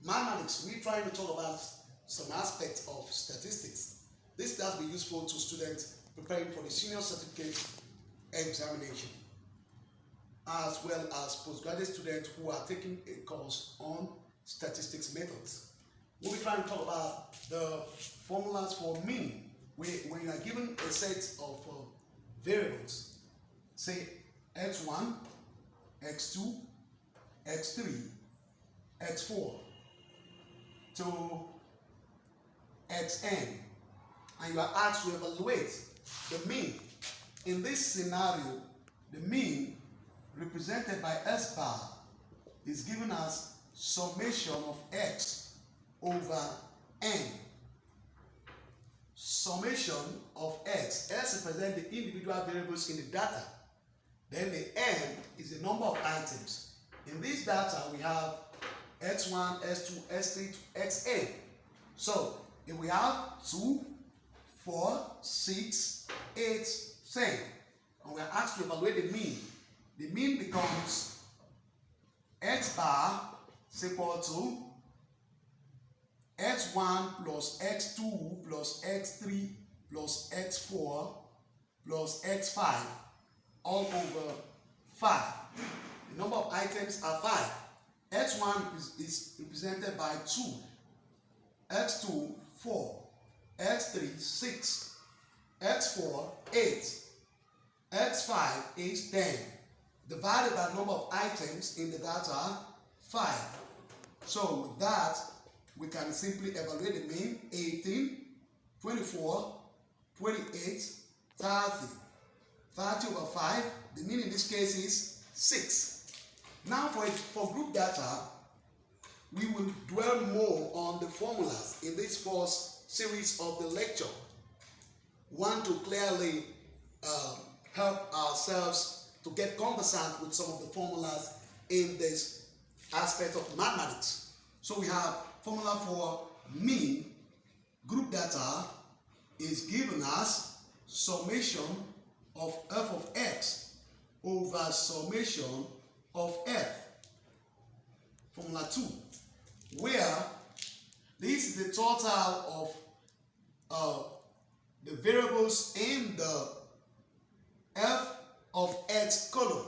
mathematics, we're trying to talk about some aspects of statistics. This does be useful to students preparing for the senior certificate examination, as well as postgraduate students who are taking a course on statistics methods. We'll be trying to talk about the formulas for mean. When you are given a set of variables, say x1, x2, x3, x4 to xn, and you are asked to evaluate the mean. In this scenario, the mean represented by S bar is given as summation of x over n. Summation of x represents the individual variables in the data. Then the n is the number of items. In this data, we have x1, x2, x3 to xn. So if we have 2, 4, 6, 8, 10, and we are asked to evaluate the mean becomes x bar is equal to x1 plus x2 plus x3 plus x4 plus x5 all over 5. The number of items are 5. x1 is represented by 2, x2 4, x3 6, x4 8, x5 is 10, divided by the number of items in the data 5. So with that, we can simply evaluate the mean 18, 24, 28, 30. 30 over 5, the mean in this case is 6. Now for group data, we will dwell more on the formulas in this first series of the lecture. Want to clearly help ourselves to get conversant with some of the formulas in this aspect of mathematics. So we have formula for mean. Group data is given as summation of f of x over summation of f. Formula 2, where this is the total of the variables in the f of x column.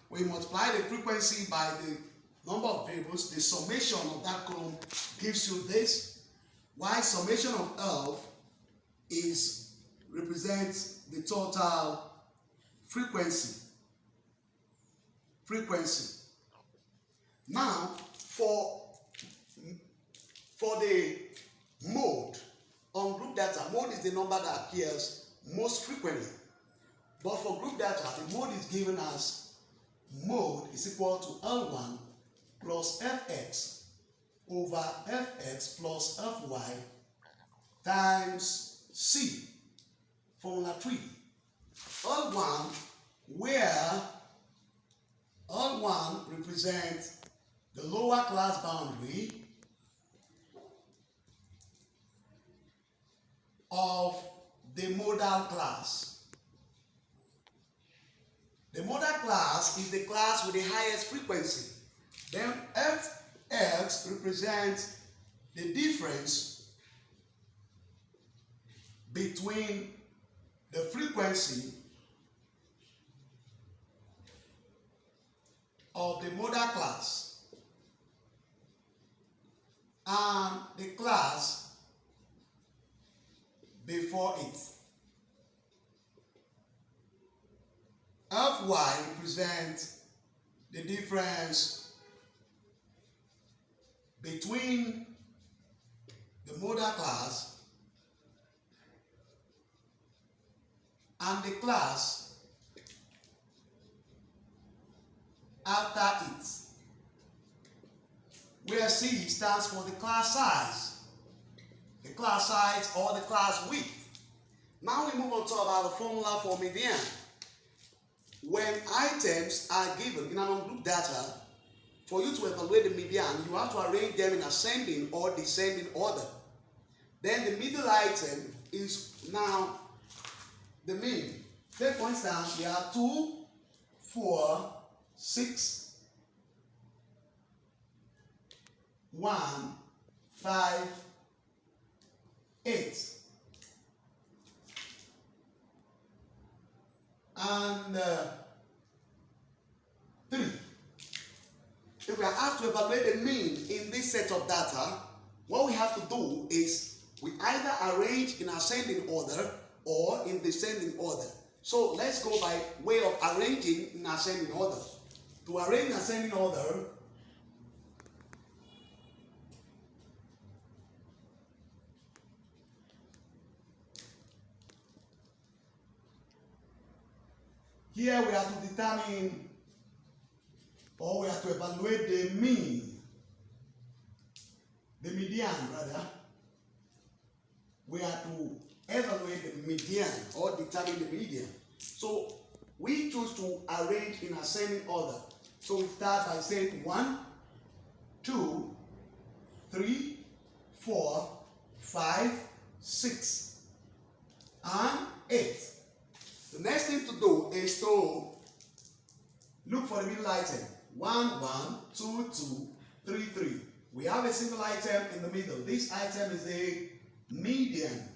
We multiply the frequency by the number of variables. The summation of that column gives you this. While summation of f represents the total frequency. Now, for the mode on group data, mode is the number that appears most frequently. But for group data, the mode is given as mode is equal to L1 plus Fx over Fx plus Fy times C. Formula 3. L1, where L1 represents the lower class boundary of the modal class. The modal class is the class with the highest frequency. Then Fx represents the difference between the frequency of the modal class and the class before it. Fy represents the difference between the modal class and the class after it, where C stands for the class size, or the class width. Now we move on to about the formula for median. When items are given in an ungroup data, for you to evaluate the median, you have to arrange them in ascending or descending order. Then the middle item is now the mean. Take for instance, we have 2, 4, 6, 1, 5, 8. And 3. If we are asked to evaluate the mean in this set of data, what we have to do is we either arrange in ascending order or in descending order. So let's go by way of arranging in ascending order. To arrange in ascending order, here we have to determine, or we have to evaluate the mean, the median rather. We have to evaluate the median or determine the median. So we choose to arrange in ascending order. So we start by saying 1, 2, 3, 4, 5, 6, and 8. The next thing to do is to look for the middle item. 1, 1, 2, 2, 3, 3. We have a single item in the middle. This item is a median.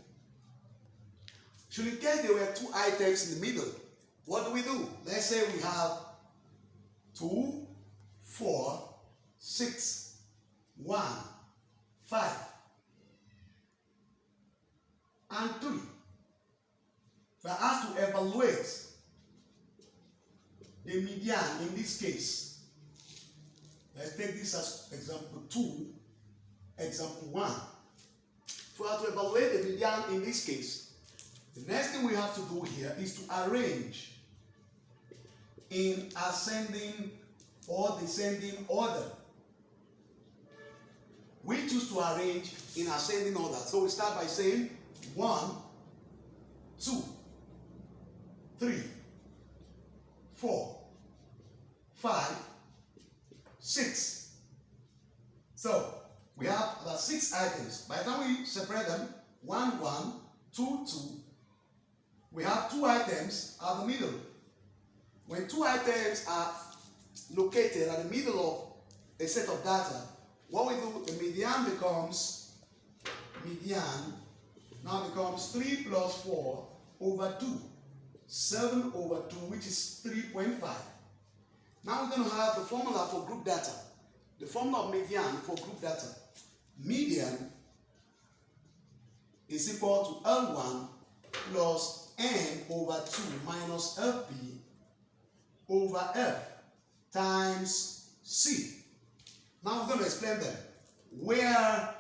Should in case there were 2 items in the middle, what do? Let's say we have 2, 4, 6, 1, 5, and 3. We are asked to evaluate the median in this case. Let's take this as example 2, example 1. If we are to evaluate the median in this case, the next thing we have to do here is to arrange in ascending or descending order. We choose to arrange in ascending order. So we start by saying 1, 2, 3, 4, 5, 6. So we have about 6 items. By the time we separate them, 1, 1, 2, 2, we have 2 items at the middle. When 2 items are located at the middle of a set of data, what we do, the median now becomes 3 plus 4 over 2. 7 over 2, which is 3.5. Now we're going to have the formula for group data. The formula of median for group data. Median is equal to L1 plus N over 2 minus FB over F times C. Now we're going to explain them. Where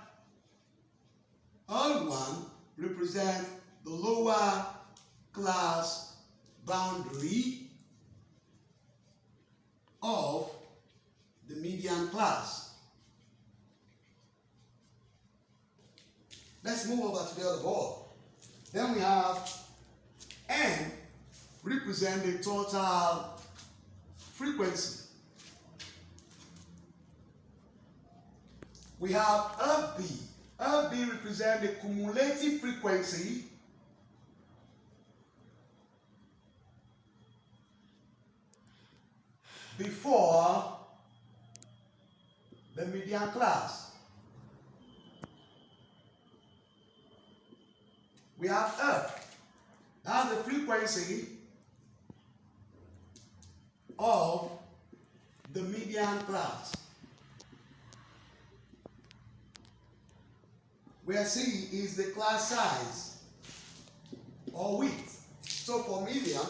L1 represents the lower class boundary of the median class. Let's move over to the other board. Then we have N represent the total frequency. We have FB. FB represent the cumulative frequency before the median class. We have F. That's the frequency of the median class. Where C is the class size or width. So for median,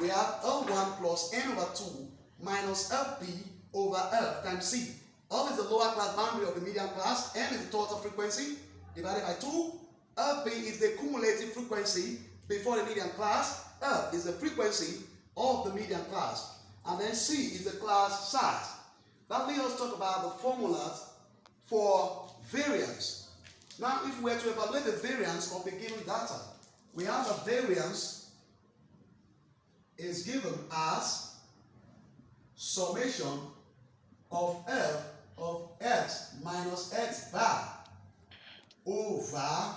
we have L1 plus N over 2 minus FB over F times C. L is the lower class boundary of the median class. N is the total frequency divided by 2. FB is the cumulative frequency before the median class. F is the frequency of the median class. And then C is the class size. That leads us to talk about the formulas for variance. Now, if we were to evaluate the variance of a given data, we have a variance is given as summation of F of x minus x bar over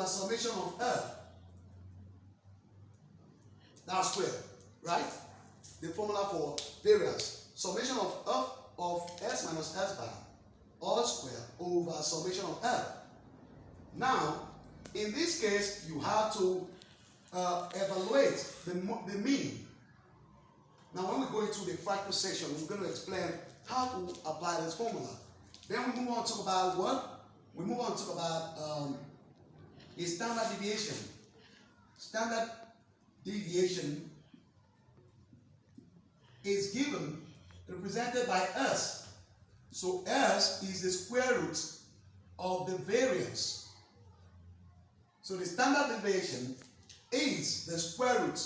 summation of F. That's square, right? the formula for variance. Summation of f of s minus s bar all square over summation of f. Now, in this case, you have to evaluate the mean. Now, when we go into the practice section, we're going to explain how to apply this formula. Then we move on to talk about what? We move on to talk about a standard deviation. Standard deviation is given, represented by s. So s is the square root of the variance. So the standard deviation is the square root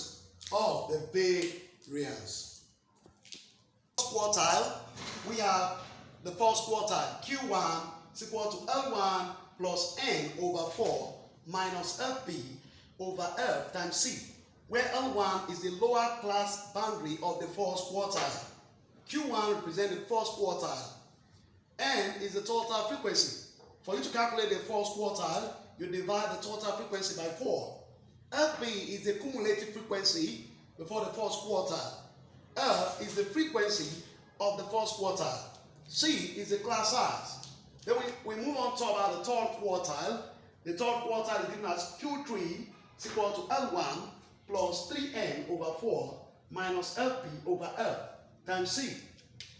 of the variance. First quartile, we have the first quartile, Q1 is equal to L1 plus N over 4 minus FB over F times C, where L1 is the lower class boundary of the first quartile. Q1 represents the first quartile. N is the total frequency. For you to calculate the first quartile, you divide the total frequency by 4. FB is the cumulative frequency before the first quartile. F is the frequency of the first quartile. C is the class size. Then we move on to talk about the third quartile. The third quartile is given as Q3 is equal to L1 plus 3N over 4 minus FB over F times C,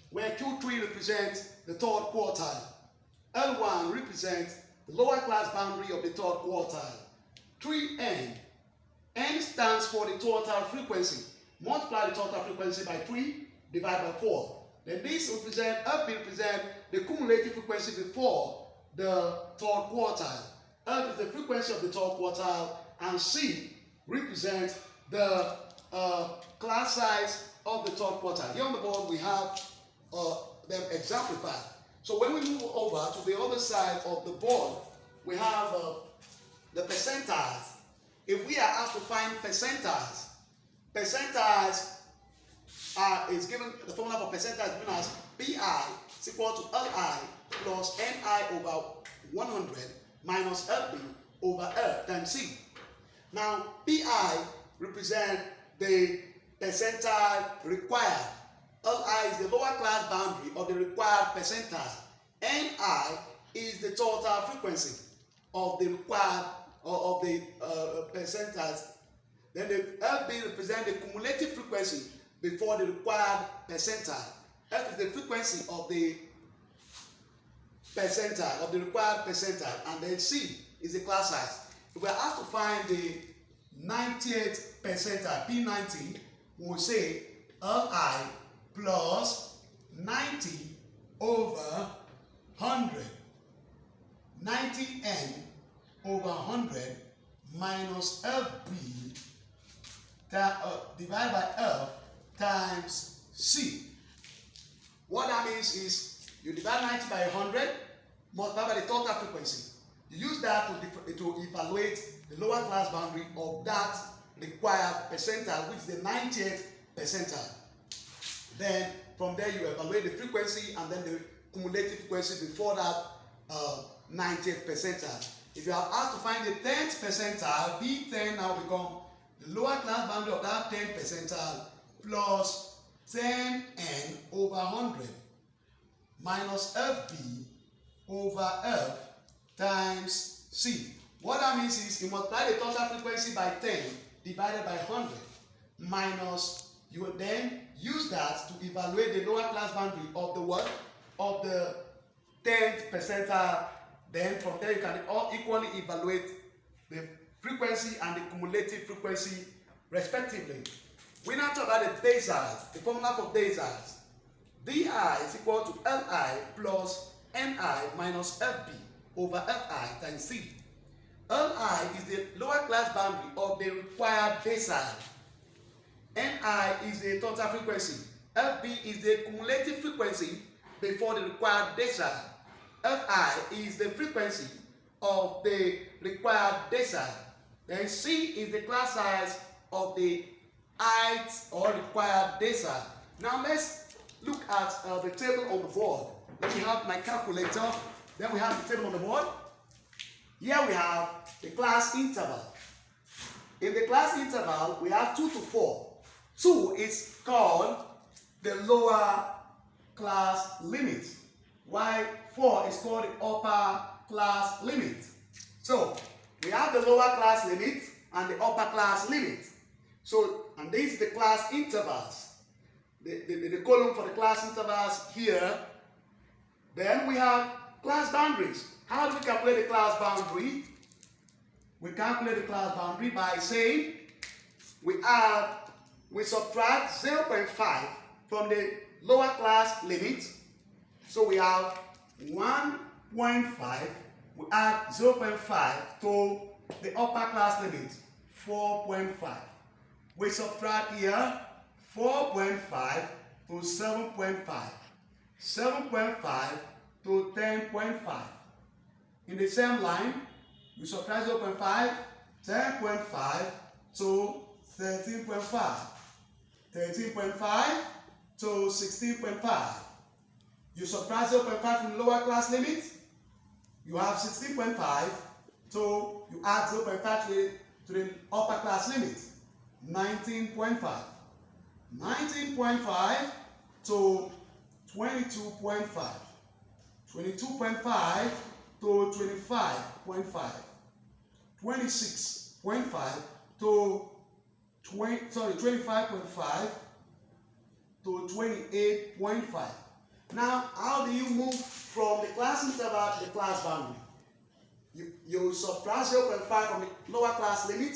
where Q3 represents the third quartile. L1 represents the lower class boundary of the third quartile. 3N. N stands for the total frequency. Multiply the total frequency by 3, divide by 4. Then this represents, F represents the cumulative frequency before the third quartile. F is the frequency of the third quartile, and C represents the class size of the third quartile. Here on the board we have them exemplified. So when we move over to the other side of the board, we have the percentiles. If we are asked to find percentiles, is given, the formula for percentile is given as PI is equal to LI plus NI over 100 minus FB over F times C. Now, PI represents the percentile required. LI is the lower class boundary of the required percentile. NI is the total frequency of the required of the percentiles. Then the FB represents the cumulative frequency before the required percentile. F is the frequency of the percentile, of the required percentile, and then C is the class size. If we are asked to find the 90th percentile, P90, we will say Li plus 90 over 100, 90N over 100 minus FB divided by F times C. What that means is you divide 90 by 100, multiply by the total frequency. You use that to evaluate the lower class boundary of that required percentile, which is the 90th percentile. Then from there you evaluate the frequency and then the cumulative frequency before that 90th percentile. If you are asked to find the 10th percentile, B10 now become the lower class boundary of that 10th percentile plus 10N over 100 minus FB over F times C. What that means is you multiply the total frequency by 10 divided by 100 minus, you will then use that to evaluate the lower class boundary of the what? Of the 10th percentile. Then from there you can equally evaluate the frequency and the cumulative frequency respectively. We now talk about the deciles, the formula for deciles. Di is equal to Li plus Ni minus Fb over Fi times C. Li is the lower class boundary of the required decile. Ni is the total frequency. Fb is the cumulative frequency before the required decile. Fi is the frequency of the required decile. Then C is the class size of the ith or required decile. Now let's look at the table on the board. Let me have my calculator. Then we have the table on the board. Here we have the class interval. In the class interval, we have 2 to 4. 2 is called the lower class limit, while 4 is called the upper class limit. So we have the lower class limit and the upper class limit. So, and these are the class intervals. The column for the class intervals here. Then we have class boundaries. How do we calculate the class boundary? We calculate the class boundary by saying we subtract 0.5 from the lower class limit. So we have 1.5. We add 0.5 to the upper class limit, 4.5. We subtract here 4.5 to 7.5. 7.5 to 10.5. In the same line, we subtract 0.5, 10.5 to 13.5. 13.5 to 16.5. You subtract 0.5 from the lower class limit, you have 16.5, so you add 0.5 to the upper class limit, 19.5. 19.5 to 22.5. 22.5 to 25.5. 26.5 to 25.5 to 28.5. Now, how do you move from the class interval to the class boundary? You subtract 0.5 from the lower class limit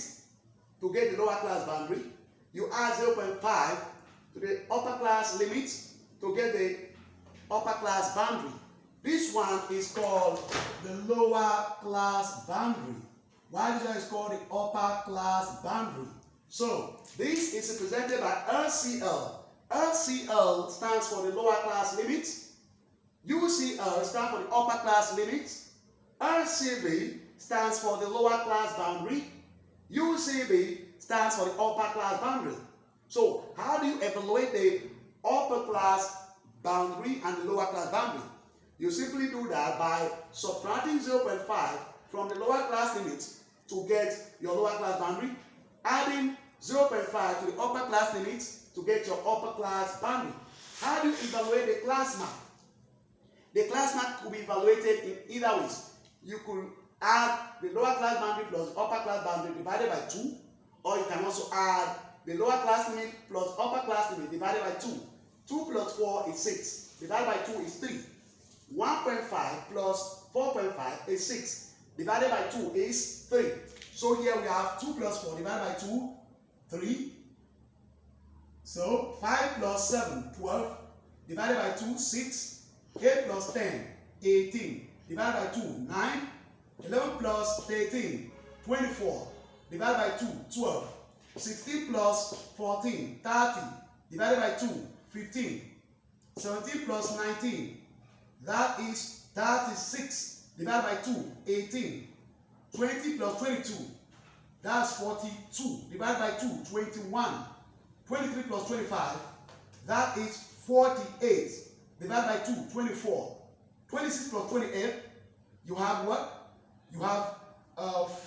to get the lower class boundary. You add 0.5 to the upper class limit to get the upper class boundary. This one is called the lower class boundary. Why this one is called the upper class boundary? So, this is represented by LCL. LCL stands for the lower class limit. UCL stands for the upper class limit. LCB stands for the lower class boundary. UCB stands for the upper class boundary. So, how do you evaluate the upper class boundary and the lower class boundary? You simply do that by subtracting 0.5 from the lower class limit to get your lower class boundary, adding 0.5 to the upper class limit to get your upper class boundary. How do you evaluate the class mark? The class mark could be evaluated in either ways. You could add the lower class boundary plus upper class boundary divided by 2, or you can also add the lower class limit plus upper class limit divided by 2. 2 plus 4 is 6. Divided by 2 is 3. 1.5 plus 4.5 is 6. Divided by 2 is 3. So here we have 2 plus 4 divided by 2, 3. So 5 plus 7, 12. Divided by 2, 6. 8 plus 10, 18. Divided by 2, 9. 11 plus 13, 24. Divided by 2, 12. 16 plus 14, 30. Divided by 2, 15. 17 plus 19. That is 36. Divided by 2, 18. 20 plus 22. That's 42. Divided by 2, 21. 23 plus 25. That is 48. Divided by 2, 24. 26 plus 28. You have what? You have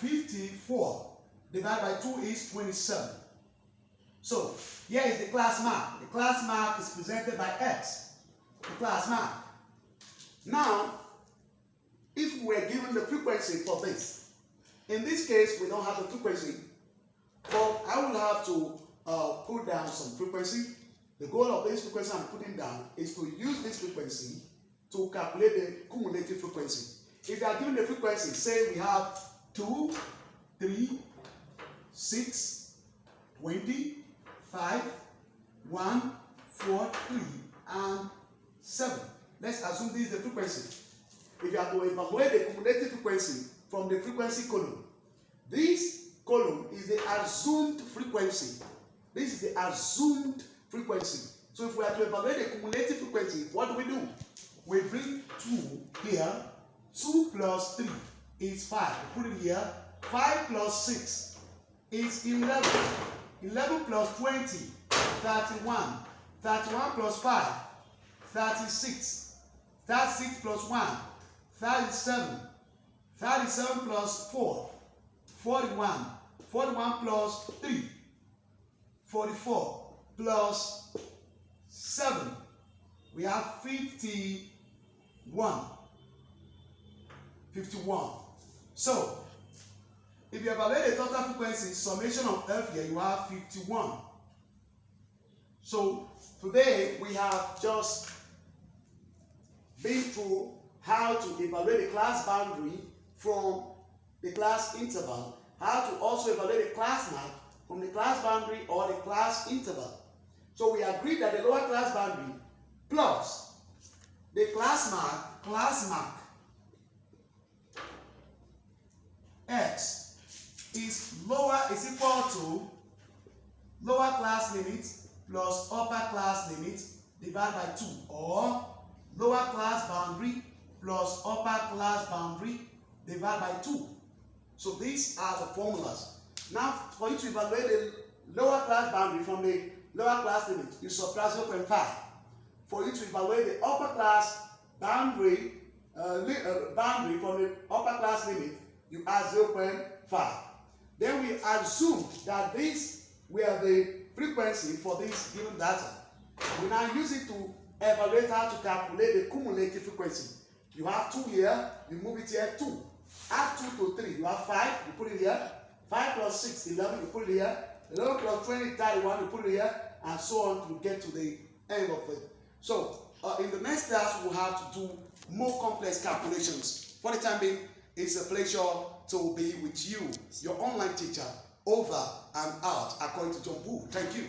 54. Divided by 2 is 27. So, here is the class mark. The class mark is presented by X. The class mark. Now, if we were given the frequency for this, in this case, we don't have the frequency, but I will have to put down some frequency. The goal of this frequency I'm putting down is to use this frequency to calculate the cumulative frequency. If you are given the frequency, say we have 2, 3, 6, 20, 5, 1, 4, 3, and 7. Let's assume this is the frequency. If you are to evaluate the cumulative frequency from the frequency column, this column is the assumed frequency. This is the assumed frequency. So if we are to evaluate the cumulative frequency, what do? We bring 2 here. 2 plus 3 is 5. We put it here. 5 plus 6 is 11. 11 plus 20, 31. 31 plus 5, 36. 36 plus 1, 37. 37 plus 4, 41. 41 plus 3, 44. plus 7. We have 51. 51. So, if you evaluate the total frequency, summation of F here, you have 51. So, today we have just been through how to evaluate the class boundary from the class interval, how to also evaluate the class mark from the class boundary or the class interval. So we agreed that the lower class boundary plus the class mark x is equal to lower class limit plus upper class limit divided by 2, or lower class boundary plus upper class boundary divided by 2. So these are the formulas. Now, for you to evaluate the lower class boundary from the lower class limit, you subtract 0.5. For you to evaluate the upper class boundary from the upper class limit, you add 0.5. Then we assume that these were the frequency for this given data. We now use it to evaluate how to calculate the cumulative frequency. You have 2 here, you move it here 2. Add 2 to 3, you have 5, you put it here. 5 plus 6, 11, you put it here. 11 plus 20, 31, you put it here. And so on to get to the end of it. So, in the next class, we'll have to do more complex calculations. For the time being, it's a pleasure to be with you, your online teacher, over and out, according to John Boo. Thank you.